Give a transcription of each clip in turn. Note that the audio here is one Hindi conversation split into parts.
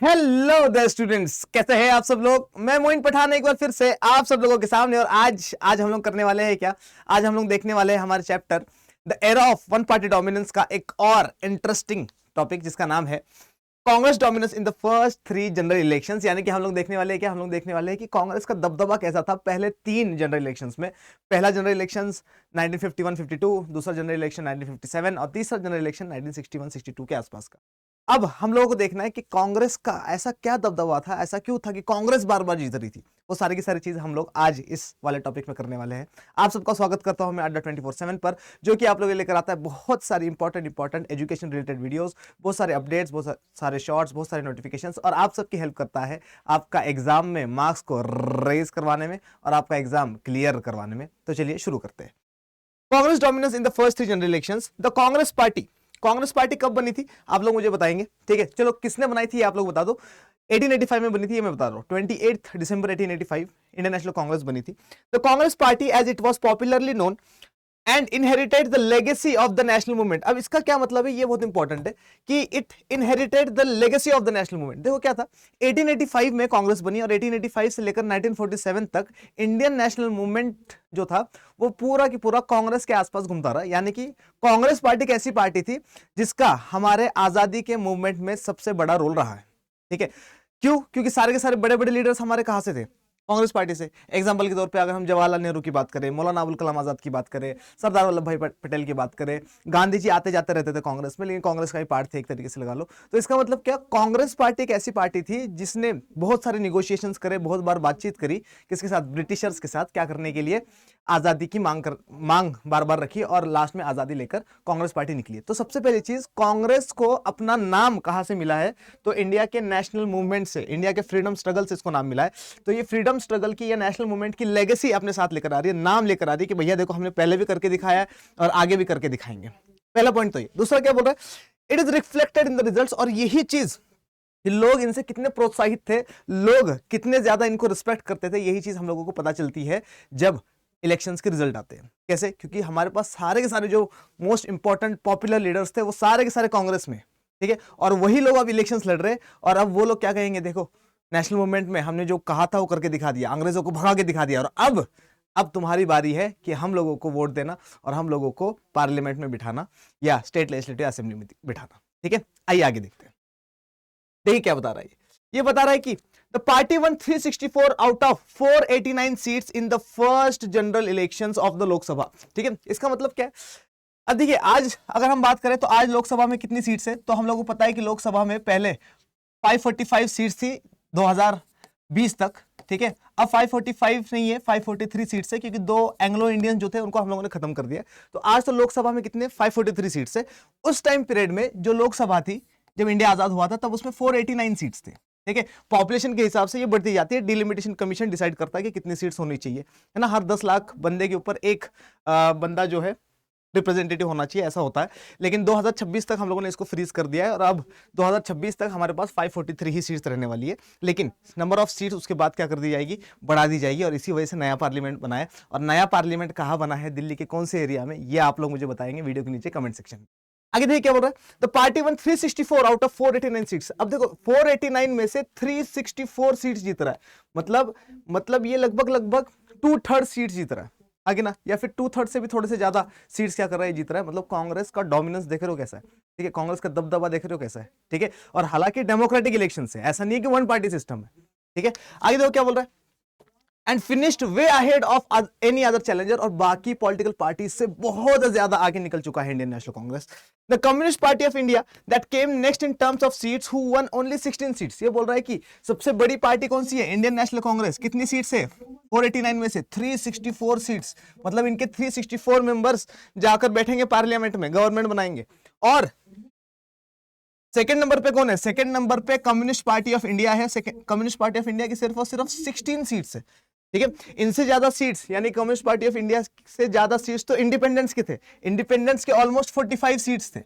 हेलो द स्टूडेंट्स, कैसे हैं आप सब लोग। मैं मोइन पठान एक बार फिर से आप सब लोगों के सामने। और आज हम लोग करने वाले हैं क्या, आज हम लोग देखने वाले हैं हमारे chapter the era of one party dominance का एक और इंटरेस्टिंग टॉपिक जिसका नाम है Congress dominance in the first 3 general elections. यानी कि हम लोग देखने वाले हैं क्या, हम लोग देखने वाले हैं कि कांग्रेस का दबदबा कैसा था पहले 3 जनरल इलेक्शंस में। पहला जनरल इलेक्शंस 1951-52, दूसरा जनरल इलेक्शन 1957 और तीसरा जनरल इलेक्शन 1961-62 के आसपास का। अब हम लोगों को देखना है कि कांग्रेस का ऐसा क्या दबदबा था, ऐसा क्यों था कि कांग्रेस बार बार जीत रही थी। वो सारी की सारी चीज हम लोग आज इस वाले टॉपिक में करने वाले हैं। आप सबका स्वागत करता हूं मैं अड्डा 24/7 पर, जो कि आप लोग लेकर आता है बहुत सारी इंपॉर्टेंट एजुकेशन रिलेटेड वीडियोस, बहुत सारे अपडेट्स, बहुत सारे शॉर्ट्स, बहुत सारे नोटिफिकेशंस, और आप सबकी हेल्प करता है आपका एग्जाम में मार्क्स को रेज करवाने में और आपका एग्जाम क्लियर करवाने में। तो चलिए शुरू करते हैं। Congress dominance in the first 3 general elections. The Congress party कब बनी थी आप लोग मुझे बताएंगे, ठीक है। चलो किसने बनाई थी आप लोग बता दो। 1885 में बनी थी, ये मैं बता रहा हूं। 28 दिसंबर 1885 इंडियन नेशनल कांग्रेस बनी थी। The Congress party as it was popularly known and inherited the legacy of the national movement. अब इसका क्या मतलब है, ये बहुत इंपॉर्टेंट है कि it inherited the legacy of the national movement. देखो क्या था, 1885 में कांग्रेस बनी और 1885 से लेकर 1947 तक इंडियन नेशनल मूवमेंट जो था वो पूरा की पूरा कांग्रेस के आसपास घूमता रहा। यानी कि कांग्रेस पार्टी एक ऐसी पार्टी थी जिसका हमारे आजादी के मूवमेंट में सबसे बड़ा रोल रहा है, ठीक है। क्यों? क्योंकि सारे के सारे बड़े बड़े लीडर्स हमारे कहां से थे, कांग्रेस पार्टी से। एग्जांपल के तौर पे अगर हम जवाहरलाल नेहरू की बात करें, मौलाना अबुल कलाम आजाद की बात करें, सरदार वल्लभ भाई पटेल की बात करें, गांधी जी आते जाते रहते थे कांग्रेस में, लेकिन कांग्रेस का ही पार्ट थे एक तरीके से लगा लो। तो इसका मतलब क्या, कांग्रेस पार्टी एक ऐसी पार्टी थी जिसने बहुत सारे निगोशिएशंस करे, बहुत बार बातचीत करी, किसके साथ, ब्रिटिशर्स के साथ, क्या करने के लिए, आजादी की मांग बार बार रखी और लास्ट में आजादी लेकर कांग्रेस पार्टी निकली। तो सबसे पहली चीज, कांग्रेस को अपना नाम कहां से मिला है, तो इंडिया के नेशनल मूवमेंट से, इंडिया के फ्रीडम स्ट्रगल से इसको नाम मिला है। तो ये फ्रीडम स्ट्रगल की या नेशनल मूवमेंट की लेगेसी अपने साथ लेकर आ रही है, नाम लेकर आ रही है कि भैया देखो हमने पहले भी करके दिखाया है और आगे भी करके दिखाएंगे। पहला पॉइंट तो ये। दूसरा क्या बोल रहा है, it is reflected in the results. और यही चीज लोग इनसे कितने प्रोत्साहित थे, लोग कितने ज्यादा इनको रिस्पेक्ट करते थे, यही चीज हम लोगों को पता चलती है जब इलेक्शंस के रिजल्ट आते हैं। कैसे? क्योंकि हमारे पास सारे के सारे जो मोस्ट इंपॉर्टेंट पॉपुलर लीडर्स थे वो सारे के सारे कांग्रेस में, ठीक है। और वही लोग अब इलेक्शंस लड़ रहे हैं और अब वो लोग क्या कहेंगे, देखो नेशनल मूवमेंट में हमने जो कहा था वो करके दिखा दिया, अंग्रेजों को भगा के दिखा दिया, और अब तुम्हारी बारी है कि हम लोगों को वोट देना और हम लोगों को पार्लियामेंट में बिठाना या स्टेट लेजिस्लेटिव असेंबली में बिठाना, ठीक है। आइए आगे देखते हैं। देखिए क्या बता रहा है, ये बता रहा है कि the party one 364 out of 489 seats in the first general elections of the Lok Sabha, ठीक है। इसका मतलब क्या है, अब देखिए आज अगर हम बात करें तो आज लोकसभा में कितनी सीट्स है, तो हम लोगों को पता है कि लोकसभा में पहले 545 सीट्स थी 2020 तक, ठीक है। अब 545 नहीं है, 543 सीट्स है, क्योंकि 2 एंग्लो इंडियन जो थे उनको हम लोगों ने खत्म कर दिया। तो आज तो लोकसभा में कितने, 543 सीट्स है। उस टाइम पीरियड में जो लोकसभा थी जब इंडिया आजाद हुआ था तब उसमें 489 सीट्स थे, ठीक है। पॉपुलेशन के हिसाब से ये बढ़ती जाती है, डिलिमिटेशन कमीशन डिसाइड करता है कि कितनी सीट्स होनी चाहिए, है ना। हर 10 लाख बंदे के ऊपर एक बंदा जो है रिप्रेजेंटेटिव होना चाहिए, ऐसा होता है। लेकिन 2026 तक हम लोगों ने इसको फ्रीज कर दिया है और अब 2026 तक हमारे पास 543 ही सीट्स रहने वाली है। लेकिन नंबर ऑफ सीट्स उसके बाद क्या कर दी जाएगी, बढ़ा दी जाएगी, और इसी वजह से नया पार्लियामेंट बना है। और नया पार्लियामेंट कहाँ बना है, दिल्ली के कौन से एरिया में, ये आप लोग मुझे बताएंगे वीडियो के नीचे कमेंट सेक्शन में। आगे देखिए क्या बोल रहा है, the party one 364 out of 489 seats. अब देखो 489 में से 364 सीट्स जीत रहा है, मतलब ये लगभग 2/3 सीट्स जीत रहा है, आगे ना, या फिर 2/3 से भी थोड़े से ज्यादा सीट्स क्या कर रहा है, जीत रहा है। मतलब कांग्रेस का डोमिनेंस देख रहे हो कैसा है, ठीक है। कांग्रेस का दबदबा देख रहे हो कैसा है, ठीक है। और हालांकि डेमोक्रेटिक इलेक्शन से, ऐसा नहीं है कि वन पार्टी सिस्टम है, ठीक है। आगे देखो क्या बोल रहा है, and finished way ahead of any other challenger. और बाकी पॉलिटिकल पार्टी से बहुत ज्यादा आगे निकल चुका है Indian national Congress. The communist party of India that came next in terms of seats who one only 16 seats. ये बोल रहा है कि सबसे बड़ी पार्टी कौन सी है, इंडियन नेशनल कांग्रेस। कितनी सीट्स है, 489 में से 364 सीट्स, मतलब इनके 364 मेंबर्स जाकर बैठेंगे पार्लियामेंट में, गवर्नमेंट बनाएंगे। और सेकंड नंबर पे कौन है, सेकंड नंबर पे कम्युनिस्ट पार्टी ऑफ इंडिया है। कम्युनिस्ट पार्टी ऑफ इंडिया की सिर्फ और सिर्फ 16 सीट्स है, ठीक है। इनसे ज्यादा सीट्स, यानी कम्युनिस्ट पार्टी ऑफ इंडिया से ज्यादा सीट्स तो इंडिपेंडेंस के थे, इंडिपेंडेंस के ऑलमोस्ट 45 सीट्स थे।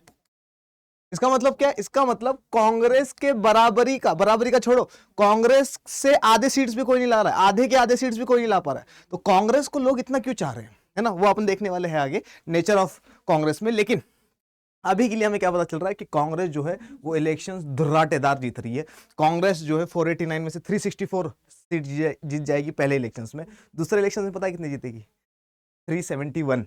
इसका मतलब क्या है, इसका मतलब कांग्रेस के बराबरी का छोड़ो, कांग्रेस से आधे सीट्स भी कोई नहीं ला रहा है, आधे के आधे सीट्स भी कोई नहीं ला पा रहा है। तो कांग्रेस को लोग इतना क्यों चाह रहे हैं, है ना, वो अपन देखने वाले हैं आगे नेचर ऑफ कांग्रेस में। लेकिन अभी के लिए हमें क्या पता चल रहा है कि कांग्रेस जो है वो इलेक्शंस धुर्राटेदार जीत रही है। कांग्रेस जो है 489 में से 364 सीट जीत जाएगी पहले इलेक्शंस में। दूसरे इलेक्शन में पता है कितनी जीतेगी? 371।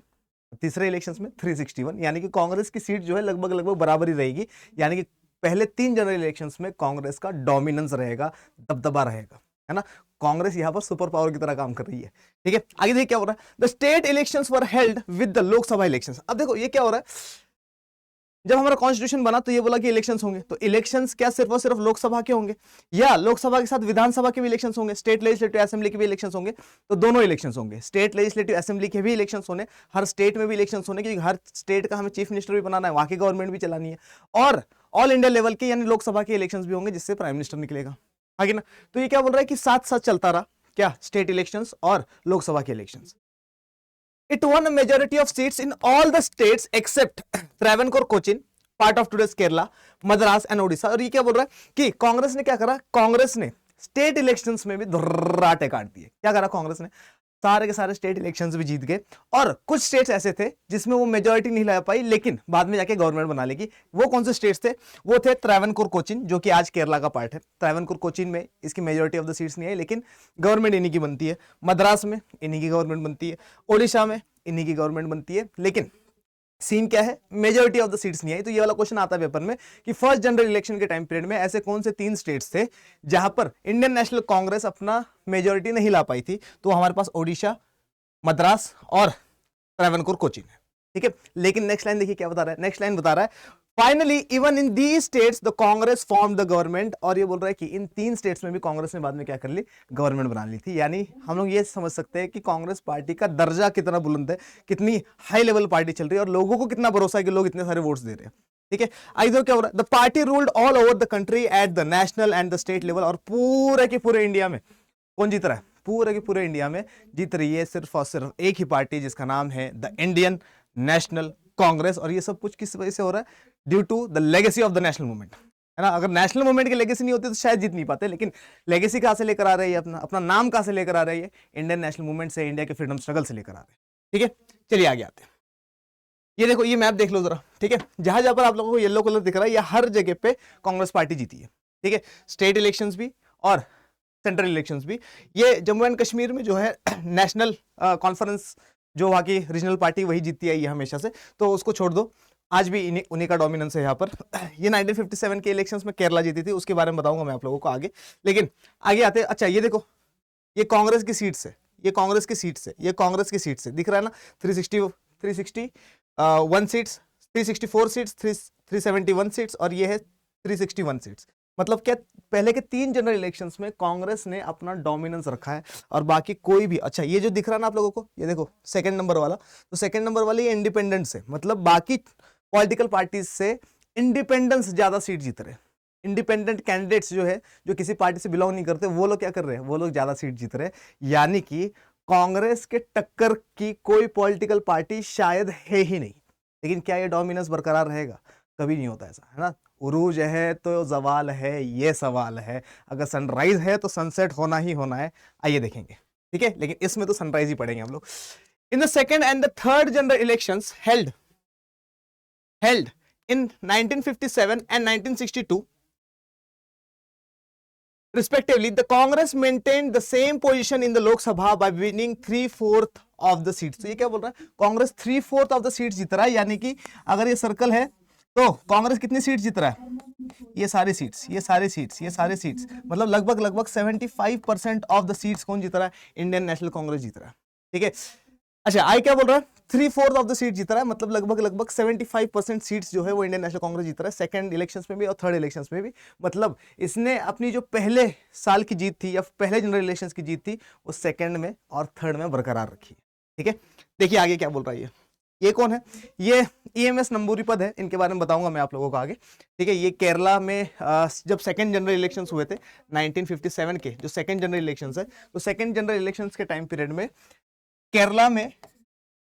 तीसरे इलेक्शंस में 361, यानी कि कांग्रेस की सीट जो है लगभग लगभग बराबर ही रहेगी। यानी कि पहले 3 जनरल इलेक्शंस में कांग्रेस का डोमिनेंस रहेगा, दबदबा रहेगा, है ना। कांग्रेस यहां पर सुपर पावर की तरह काम कर रही है। ठीक है, आगे देखिए क्या हो रहा है। The state elections were held with the Lok Sabha elections. अब देखो ये क्या हो रहा है, जब हमारा कॉन्स्टिट्यूशन बना तो ये बोला कि इलेक्शंस होंगे, तो इलेक्शंस क्या सिर्फ और सिर्फ लोकसभा के होंगे, या लोकसभा के साथ विधानसभा के भी इलेक्शंस होंगे, स्टेट लेजिस्लेटिव असेंबली के भी इलेक्शंस होंगे? तो दोनों इलेक्शंस होंगे, स्टेट लेजिस्लेटिव असेंबली के भी इलेक्शंस होने, हर स्टेट में भी इलेक्शंस होने, क्योंकि हर स्टेट का हमें चीफ मिनिस्टर भी बनाना है, वहां की गवर्नमेंट भी चलानी है, और ऑल इंडिया लेवल के यानी लोकसभा के इलेक्शंस भी होंगे जिससे प्राइम मिनिस्टर निकलेगा, आगे ना। तो ये क्या बोल रहा है कि साथ साथ चलता रहा क्या, स्टेट इलेक्शंस और लोकसभा के elections. It won a majority of seats in all the states except Travancore, Cochin, part of today's Kerala, Madras and Odisha. और ये क्या बोल रहा है कि कांग्रेस ने क्या करा, कांग्रेस ने स्टेट इलेक्शंस में भी धुर्राटे काट दिए। क्या करा कांग्रेस ने, सारे के सारे स्टेट इलेक्शंस भी जीत गए, और कुछ स्टेट्स ऐसे थे जिसमें वो मेजॉरिटी नहीं ला पाई, लेकिन बाद में जाके गवर्नमेंट बना लेगी। वो कौन से स्टेट्स थे? वो थे त्रावणकोर, कोचीन, जो कि आज केरला का पार्ट है। त्रावणकोर, कोचीन में इसकी मेजॉरिटी ऑफ द सीट्स नहीं आई, लेकिन गवर्नमेंट इन्हीं की बनती है। मद्रास में इन्हीं की गवर्नमेंट बनती है, ओडिशा में इन्हीं की गवर्नमेंट बनती है, लेकिन सीन क्या है, मेजॉरिटी ऑफ द सीट्स नहीं आई। तो ये वाला क्वेश्चन आता है पेपर में कि फर्स्ट जनरल इलेक्शन के टाइम पीरियड में ऐसे कौन से 3 स्टेट्स थे जहां पर इंडियन नेशनल कांग्रेस अपना मेजॉरिटी नहीं ला पाई थी? तो हमारे पास ओडिशा, मद्रास और त्रावणकोर, कोचीन है। ठीक है, लेकिन नेक्स्ट लाइन देखिए क्या बता रहा है। नेक्स्ट लाइन बता रहा है finally even in these states the Congress form the government. और ये बोल रहा है कि इन 3 स्टेट्स में भी कांग्रेस ने बाद में क्या कर ली, गवर्नमेंट बना ली थी। यानी हम लोग ये समझ सकते हैं कि कांग्रेस पार्टी का दर्जा कितना बुलंद है, कितनी हाई लेवल पार्टी चल रही है, और लोगों को कितना भरोसा है कि लोग इतने सारे वोट्स दे रहे हैं। ठीक है, आइए क्या हो रहा है, the party ruled all over the country at the national and the state level. और पूरे के पूरे इंडिया में कौन जीत रहा है? पूरे के पूरे इंडिया में जीत रही है सिर्फ और सिर्फ एक ही पार्टी, जिसका नाम है द इंडियन नेशनल कांग्रेस। और ये सब कुछ किस वजह से हो रहा है? Due to the legacy of the national movement, है ना। अगर नेशनल मूवमेंट की लेगेसी नहीं होती तो शायद जीत नहीं पाते, लेकिन लेगेसी कहां से लेकर आ रही है, अपना अपना नाम कहां से लेकर आ रही है? इंडियन नेशनल मूवमेंट से, इंडिया के फ्रीडम स्ट्रगल से लेकर आ रहे हैं। ठीक है, चलिए आगे आते हैं। ये देखो, ये मैप देख लो जरा। ठीक है, जहां जहां पर आप लोगों को येलो कलर दिख रहा है, यह हर जगह पे कांग्रेस पार्टी जीती है। ठीक है, स्टेट इलेक्शंस भी और सेंट्रल इलेक्शंस भी। ये जम्मू एंड कश्मीर में जो है नेशनल कॉन्फ्रेंस, जो वहाँ की रीजनल पार्टी, वही जीतती आई है हमेशा से, तो उसको छोड़ दो, आज भी उन्हीं का डोमिनेंस है यहाँ पर। ये 1957 के इलेक्शंस में केरला जीती थी, उसके बारे में बताऊंगा मैं आप लोगों को आगे। लेकिन आगे आते, अच्छा ये देखो, ये कांग्रेस की सीट्स है, ये कांग्रेस की सीट्स है, ये कांग्रेस की सीट्स है, दिख रहा है ना। 361 सीट्स, 364 सीट्स, 371 सीट्स, और ये है 361 सीट्स। मतलब क्या, पहले के 3 जनरल इलेक्शंस में कांग्रेस ने अपना डोमिनेंस रखा है, और बाकी कोई भी। अच्छा ये जो दिख रहा है ना आप लोगों को, ये देखो सेकंड नंबर वाला, तो सेकंड नंबर वाले ये इंडिपेंडेंट्स है, मतलब बाकी पॉलिटिकल पार्टीज से इंडिपेंडेंस ज्यादा सीट जीत रहे हैं। इंडिपेंडेंट कैंडिडेट्स जो है, जो किसी पार्टी से बिलोंग नहीं करते, वो लोग क्या कर रहे हैं, वो लोग ज्यादा सीट जीत रहे हैं। यानी कि कांग्रेस के टक्कर की कोई पॉलिटिकल पार्टी शायद है ही नहीं। लेकिन क्या ये डोमिनेंस बरकरार रहेगा? कभी नहीं होता ऐसा, है ना। उरूज है तो जवाल है, ये सवाल है। अगर सनराइज है तो सनसेट होना ही होना है, आइए देखेंगे। ठीक है, लेकिन इसमें तो सनराइज ही पढ़ेंगे हम लोग। In the second and the third general elections held in 1957 and 1962 respectively, the Congress maintained the same position in the Lok Sabha by winning 3/4 of the seats. तो ये क्या बोल रहा है, कांग्रेस 3/4 of the seats जीत रहा है। यानी कि अगर ये सर्कल है तो कांग्रेस कितनी सीट जीत रहा है? ये सारी सीट्स, ये सारी सीट्स, ये सारे सीट्स, मतलब लगभग लगभग 75% ऑफ द सीट्स कौन जीत रहा है? इंडियन नेशनल कांग्रेस जीत रहा है। ठीक है, अच्छा आई क्या बोल रहा है, 3/4 ऑफ द सीट जीत रहा है, मतलब लगभग लगभग 75% सीट्स जो है वो इंडियन नेशनल कांग्रेस जीत रहा है, सेकंड इलेक्शंस में भी और थर्ड इलेक्शंस में भी। मतलब इसने अपनी जो पहले साल की जीत थी या पहले जनरल इलेक्शंस की जीत थी, वो सेकंड में और थर्ड में बरकरार रखी है। ठीक है, देखिए आगे क्या बोल रहा है। ये कौन है? ये ईएमएस नंबूरीपद है, इनके बारे में बताऊंगा मैं आप लोगों को आगे। ठीक है, ये केरला में जब सेकंड जनरल इलेक्शंस हुए थे 1957 के, जो सेकंड जनरल इलेक्शंस है, तो सेकंड जनरल इलेक्शंस के टाइम पीरियड में केरला में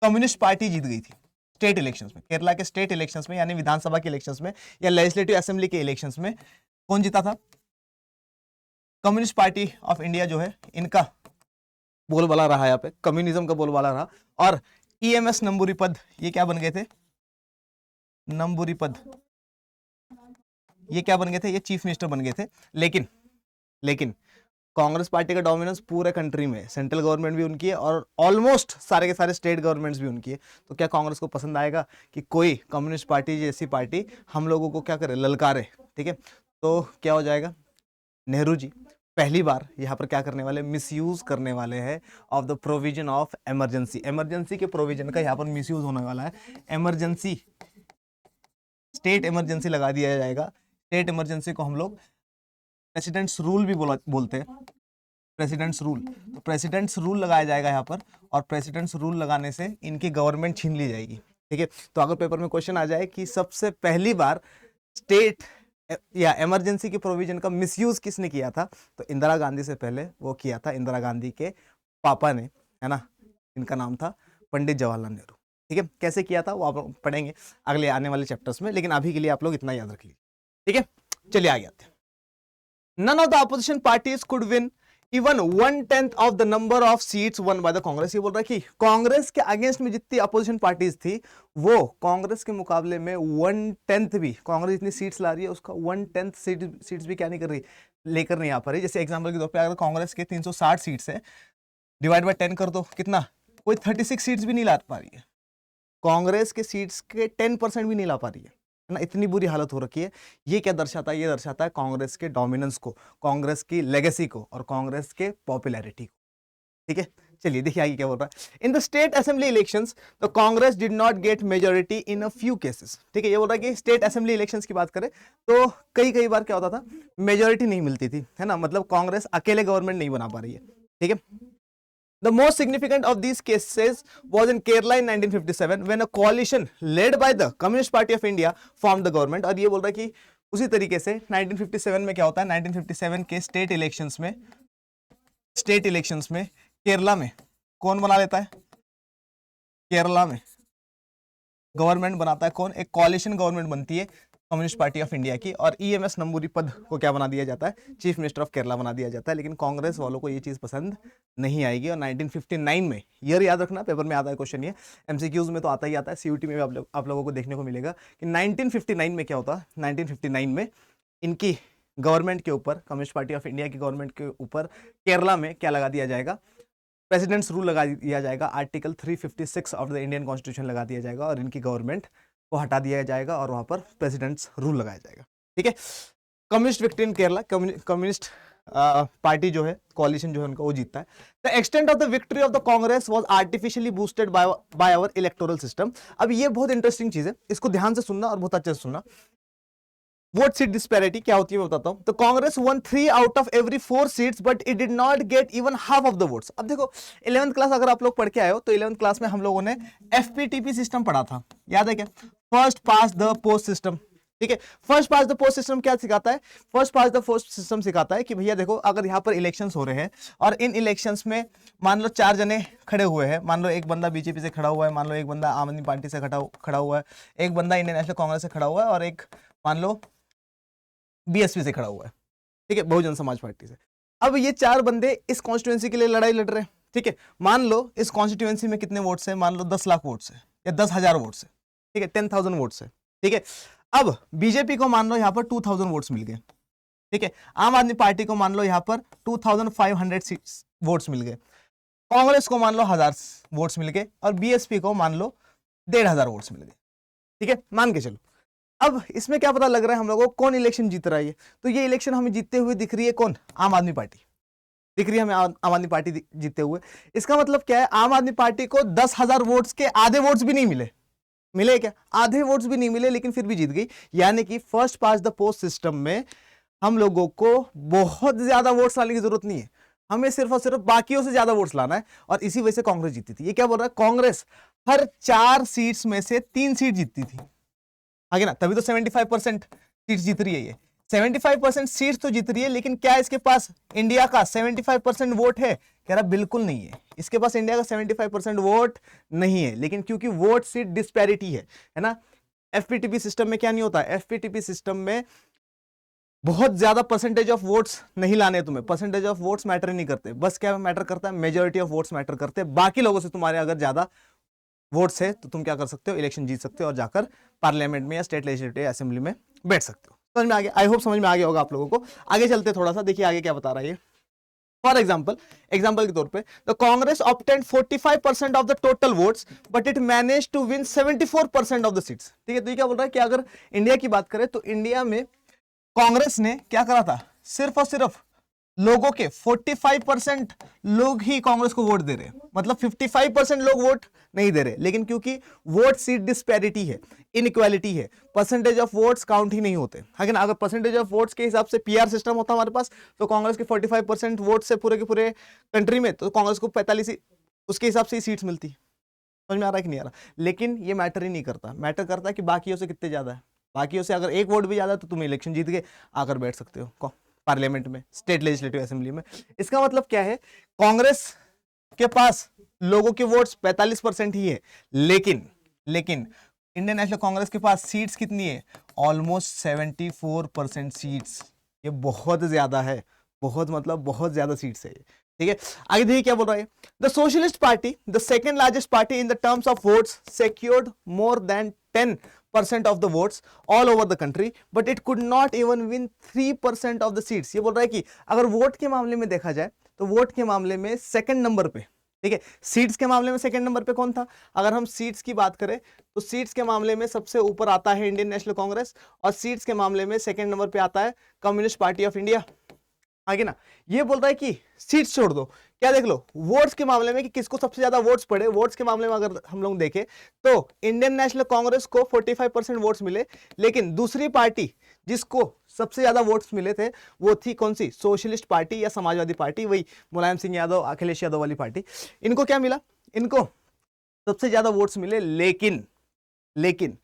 कम्युनिस्ट पार्टी जीत गई थी स्टेट इलेक्शंस में। केरला के स्टेट इलेक्शंस में, यानी विधानसभा के इलेक्शंस में या लेजिस्लेटिव असेंबली के इलेक्शंस में कौन जीता था? कम्युनिस्ट पार्टी ऑफ इंडिया जो है, इनका बोलबाला रहा, यहाँ पे कम्युनिज्म का बोलबाला रहा। और ईएमएस नंबूरीपद ये क्या बन गए थे? नंबूरी पद, ये क्या बन गए थे, ये चीफ मिनिस्टर बन गए थे। लेकिन कांग्रेस पार्टी का डोमिनेंस पूरे कंट्री में है, सेंट्रल गवर्नमेंट भी उनकी है और ऑलमोस्ट सारे के सारे स्टेट गवर्नमेंट्स भी उनकी है। तो क्या कांग्रेस को पसंद आएगा कि कोई कम्युनिस्ट पार्टी जैसी पार्टी हम लोगों को क्या करे, ललकारे? ठीक है, तो क्या हो जाएगा, नेहरू जी पहली बार यहाँ पर क्या करने वाले, मिसयूज करने वाले हैं of the provision of emergency. Emergency के प्रोविजन का यहाँ पर मिसयूज होने वाला है। इमरजेंसी, स्टेट इमरजेंसी लगा दिया जाएगा। स्टेट इमरजेंसी को हम लोग प्रेसिडेंट्स रूल भी बोलते हैं, प्रेसिडेंट्स रूल। तो प्रेसिडेंट्स रूल लगाया जाएगा यहाँ पर, और प्रेसिडेंट्स रूल लगाने से इनकी गवर्नमेंट छीन ली जाएगी। ठीक है, तो अगर पेपर में क्वेश्चन आ जाए कि सबसे पहली बार स्टेट या इमरजेंसी के प्रोविजन का मिसयूज किसने किया था, तो इंदिरा गांधी से पहले वो किया था इंदिरा गांधी के पापा ने, है ना, इनका नाम था पंडित जवाहरलाल नेहरू। ठीक है, कैसे किया था वो आप पढ़ेंगे अगले आने वाले चैप्टर्स में, लेकिन अभी के लिए आप लोग इतना याद रख लीजिए। ठीक है, चलिए आगे आते हैं। None of the opposition parties could win even 1/10 of the number of seats won by the Congress। ये बोल रहा है कि कांग्रेस के अगेंस्ट में जितनी अपोजिशन पार्टीज थी वो कांग्रेस के मुकाबले में 1/10 भी, कांग्रेस जितनी सीट्स ला रही है उसका 1/10 सीट्स भी क्या नहीं कर रही, लेकर नहीं आ पा रही। जैसे एग्जांपल के तौर पे अगर कांग्रेस के 360 सीट्स है, डिवाइड बाय 10 कर दो, कितना, कोई 36 सीट्स भी नहीं ला पा रही है। कांग्रेस के सीट्स के 10% भी नहीं ला पा रही है ना, इतनी बुरी हालत हो रखी है। ये क्या दर्शाता है, ये दर्शाता है कांग्रेस के डोमिनेंस को, कांग्रेस की लेगेसी को और कांग्रेस के पॉपुलैरिटी को। ठीक है, चलिए देखिए आगे क्या बोल रहा है। In the state assembly elections the Congress did not gate majority in a few cases. ठीक है, ये बोल रहा है कि स्टेट असेंबली इलेक्शंस की बात करें तो कई बार क्या होता था, मेजॉरिटी नहीं मिलती थी, है ना, मतलब कांग्रेस अकेले गवर्नमेंट नहीं बना पा रही है। ठीक है, the most significant of these cases was in Kerala in 1957 when a coalition led by the Communist Party of India formed the government। और ये बोल रहा है कि उसी तरीके से 1957 में क्या होता है, 1957 के स्टेट इलेक्शंस में केरला में कौन बना लेता है, केरला में गवर्नमेंट बनाता है कौन, एक कॉलिशन गवर्नमेंट बनती है कम्युनिस्ट पार्टी ऑफ इंडिया की, और ईएमएस नंबूरी पद को क्या बना दिया जाता है, चीफ मिनिस्टर ऑफ केरला बना दिया जाता है। लेकिन कांग्रेस वालों को ये चीज पसंद नहीं आएगी और 1959 में, ईयर याद रखना, पेपर में आता है क्वेश्चन, ये एमसीक्यूज में तो आता ही आता है, सीयूटी में भी आप लोगों को देखने को मिलेगा कि 1959 में क्या होता है। 1959 में इनकी गवर्नमेंट के ऊपर, कम्युनिस्ट पार्टी ऑफ इंडिया की गवर्नमेंट के ऊपर केरला में क्या लगा दिया जाएगा, प्रेसिडेंट्स रूल लगा दिया जाएगा। Article 356 of the Indian constitution लगा दिया जाएगा और इनकी गवर्नमेंट को हटा दिया जाएगा और वहां पर प्रेसिडेंट्स रूल लगाया जाएगा। ठीक है, communist victory in Kerala, communist party जो है, कॉलिशन जो है उनका, वो जीतता है। The extent of the victory of the Congress was artificially boosted by our electoral system. अब ये बहुत इंटरेस्टिंग चीज है, इसको ध्यान से सुनना और बहुत अच्छे से सुनना। वोट सीट डिस्पैरिटी क्या होती है मैं बताता हूं। तो Congress one 3 out of every 4 seats but it did not get even half of the votes. अब देखो 11th क्लास अगर आप लोग पढ़ के आए हो तो 11th क्लास में हम लोगों ने एफपीटीपी सिस्टम पढ़ा था, याद है क्या, first pass the post system. ठीक है, first pass the post system क्या सिखाता है, first pass the post system सिखाता है कि भैया देखो अगर यहाँ पर इलेक्शंस हो रहे हैं और इन इलेक्शंस में मान लो 4 जने खड़े हुए हैं, मान लो एक बंदा बीजेपी से खड़ा हुआ है, मान लो एक बंदा आम आदमी पार्टी से खड़ा हुआ है, एक बंदा इंडियन नेशनल कांग्रेस से खड़ा हुआ है और एक मान लो बीएसपी से खड़ा हुआ है, ठीक है, बहुजन समाज पार्टी से। अब ये 4 बंदे इस कॉन्स्टिट्यूएंसी के लिए लड़ाई लड़ रहे हैं। ठीक है, मान लो इस कॉन्स्टिट्यूएंसी में कितने वोट्स हैं, मान लो 10 लाख वोट्स है या 10,000 वोट्स है, ठीक है, 10,000 वोट्स है। ठीक है, अब बीजेपी को मान लो यहाँ पर 2,000 वोट्स मिल गए। ठीक है, आम आदमी पार्टी को मान लो यहाँ पर 2,500 वोट्स मिल गए, कांग्रेस को मान लो 1000 वोट्स मिल गए और बीएसपी को मान लो 1,500 वोट्स मिल गए। ठीक है, मान के चलो। अब इसमें क्या पता लग रहा है हम लोगों को कौन इलेक्शन जीत रहा है। तो ये इलेक्शन हमें जीतते हुए दिख रही है कौन, आम आदमी पार्टी दिख रही है हमें, आम आदमी पार्टी जीतते हुए। इसका मतलब क्या है, आम आदमी पार्टी को 10,000 वोट्स के आधे वोट्स भी नहीं मिले क्या, आधे वोट्स भी नहीं मिले, लेकिन फिर भी जीत गई। यानी कि first pass the post system में हम लोगों को बहुत ज्यादा वोट्स लाने की जरूरत नहीं है, हमें सिर्फ और सिर्फ बाकियों से ज्यादा वोट्स लाना है और इसी वजह से कांग्रेस जीती थी। ये क्या बोल रहा है, कांग्रेस हर 4 सीट्स में से 3 सीट जीतती थी, आगे ना, तभी तो 75% सीट जीत रही है। ये 75% सीट तो जीत रही है, लेकिन क्या इसके पास इंडिया का 75% वोट है, कह रहा बिल्कुल नहीं है, इसके पास इंडिया का 75% वोट नहीं है। लेकिन क्योंकि वोट सीट डिस्पैरिटी है ना, एफपीटीपी सिस्टम में क्या नहीं होता, एफपीटीपी सिस्टम में बहुत ज्यादा परसेंटेज ऑफ वोट्स नहीं लाने, तुम्हें परसेंटेज ऑफ वोट्स मैटर नहीं करते, बस क्या मैटर करता है, मेजॉरिटी ऑफ वोट्स मैटर करते हैं। बाकी लोगों से तुम्हारे अगर ज्यादा वोट्स है तो तुम क्या कर सकते हो, इलेक्शन जीत सकते हो और जाकर पार्लियामेंट में या स्टेट लेजिस्लेटिव असेंबली में बैठ सकते हो। समझ में आ गया? आई होप समझ में आ गया होगा आप लोगों को। आगे चलते थोड़ा सा, देखिए आगे क्या बता रहा है ये। फॉर एग्जाम्पल के तौर पे the Congress obtained 45% of the total votes but it manage to win 74% of the seats. ठीक है, तो ये क्या बोल रहा है कि अगर इंडिया की बात करें तो इंडिया में कांग्रेस ने क्या करा था, सिर्फ और सिर्फ लोगों के 45% लोग ही कांग्रेस को वोट दे रहे हैं, मतलब 55% लोग वोट नहीं दे रहे। लेकिन क्योंकि वोट सीट डिस्पैरिटी है, इनइक्वालिटी है, परसेंटेज ऑफ वोट्स काउंट ही नहीं होते। लेकिन अगर परसेंटेज ऑफ वोट्स के हिसाब से पीआर सिस्टम होता हमारे पास, तो कांग्रेस के 45% वोट से पूरे के पूरे कंट्री में, तो कांग्रेस को 45 उसके हिसाब से ही सीट्स मिलती। समझ में आ रहा है कि नहीं आ रहा? लेकिन ये मैटर ही नहीं करता, मैटर करता है कि बाकियों से कितने ज्यादा है। बाकियों से अगर एक वोट भी ज्यादा है तो तुम इलेक्शन जीत के आकर बैठ सकते हो पार्लियामेंट में, स्टेट लेजिस्लेटिव असेंबली में। इसका मतलब क्या है, कांग्रेस के पास लोगों के वोट्स 45% ही है, लेकिन इंडियन नेशनल कांग्रेस के पास सीट्स कितनी है, ऑलमोस्ट 74% सीट्स। ये बहुत ज्यादा है, बहुत मतलब बहुत ज्यादा सीट्स है। ठीक है, आगे देखिए क्या बोल रहा है। The socialist party, the second largest party in the terms of votes, secured more than 10% of the votes all over the country, but it could not even win 3% of the seats। ये बोल रहा है कि अगर वोट के मामले में देखा जाए तो वोट के मामले में सेकंड नंबर पे, ठीक है, सीट्स के मामले में सेकंड नंबर पे कौन था? अगर हम सीट्स की बात करें तो सीट्स के मामले में सबसे ऊपर आता है इंडियन नेशनल कांग्रेस, और सीट्स के मामले में सेकंड नंबर पे आता है कम्युनिस्ट पार्टी ऑफ इंडिया। आगे ना ये बोल रहा है कि सीट्स छोड़ दो, क्या देख लो वोट्स के मामले में कि किसको सबसे ज्यादा वोट्स पड़े। वोट्स के मामले में अगर हम लोग देखें तो इंडियन नेशनल कांग्रेस को 45% वोट्स मिले, लेकिन दूसरी पार्टी जिसको सबसे ज्यादा वोट्स मिले थे वो थी कौन सी, सोशलिस्ट पार्टी या समाजवादी पार्टी, वही मुलायम सिंह यादव, अखिलेश यादव वाली पार्टी। इनको क्या मिला, इनको सबसे ज्यादा वोट्स मिले, लेकिन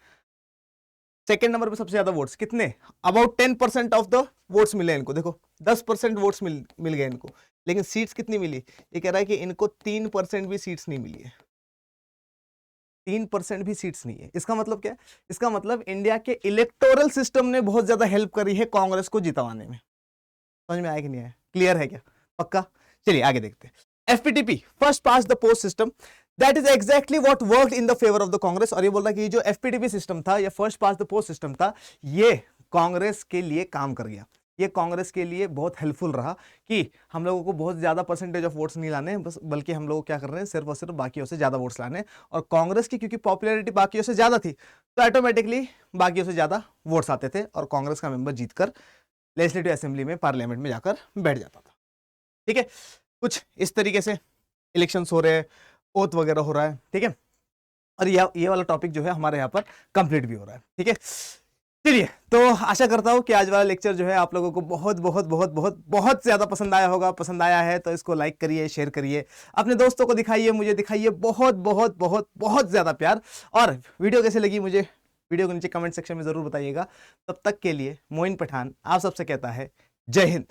सेकेंड नंबर पे सबसे ज्यादा वोट्स कितने, अबाउट 10% ऑफ द वोट्स मिले इनको। देखो 10% वोट्स मिल गए इनको, लेकिन सीट्स कितनी मिली, ये कह रहा है कि इनको 3% भी सीट्स नहीं मिली है, 3% भी सीट्स नहीं है। इसका मतलब क्या है, इसका मतलब इंडिया के इलेक्टोरल सिस्टम ने बहुत ज्यादा हेल्प करी है कांग्रेस को जितवाने में। समझ में आया कि नहीं आया, क्लियर है क्या, पक्का? चलिए आगे देखते हैं। FPTP, first pass the post system, that is exactly what worked in the favour of the Congress. और ये बोल रहा है कि जो FPTP सिस्टम था या first pass the post system था, ये कांग्रेस के लिए काम कर गया, ये कांग्रेस के लिए बहुत हेल्पफुल रहा कि हम लोगों को बहुत ज्यादा परसेंटेज ऑफ वोट्स नहीं लाने, बस बल्कि हम लोग क्या कर रहे हैं, सिर्फ और सिर्फ बाकियों से ज्यादा वोट्स लाने। और कांग्रेस की क्योंकि पॉपुलैरिटी बाकियों से ज्यादा थी तो ऑटोमेटिकली बाकियों से ज्यादा वोट्स आते थे और कांग्रेस का मेंबर जीतकर लेजिस्लेटिव असेंबली में, पार्लियामेंट में जाकर बैठ जाता था। ठीक है, कुछ इस तरीके से इलेक्शंस हो रहे हैं, ओथ वगैरह हो रहा है। ठीक है, और ये वाला टॉपिक जो है हमारे यहाँ पर कंप्लीट भी हो रहा है। ठीक है, चलिए, तो आशा करता हूँ कि आज वाला लेक्चर जो है आप लोगों को बहुत बहुत बहुत बहुत बहुत ज्यादा पसंद आया होगा। पसंद आया है तो इसको लाइक करिए, शेयर करिए, अपने दोस्तों को दिखाइए, मुझे दिखाइए बहुत बहुत बहुत बहुत ज्यादा प्यार। और वीडियो कैसे लगी मुझे वीडियो को नीचे कमेंट सेक्शन में जरूर बताइएगा। तब तक के लिए मोइन पठान आप सबसे कहता है जय हिंद।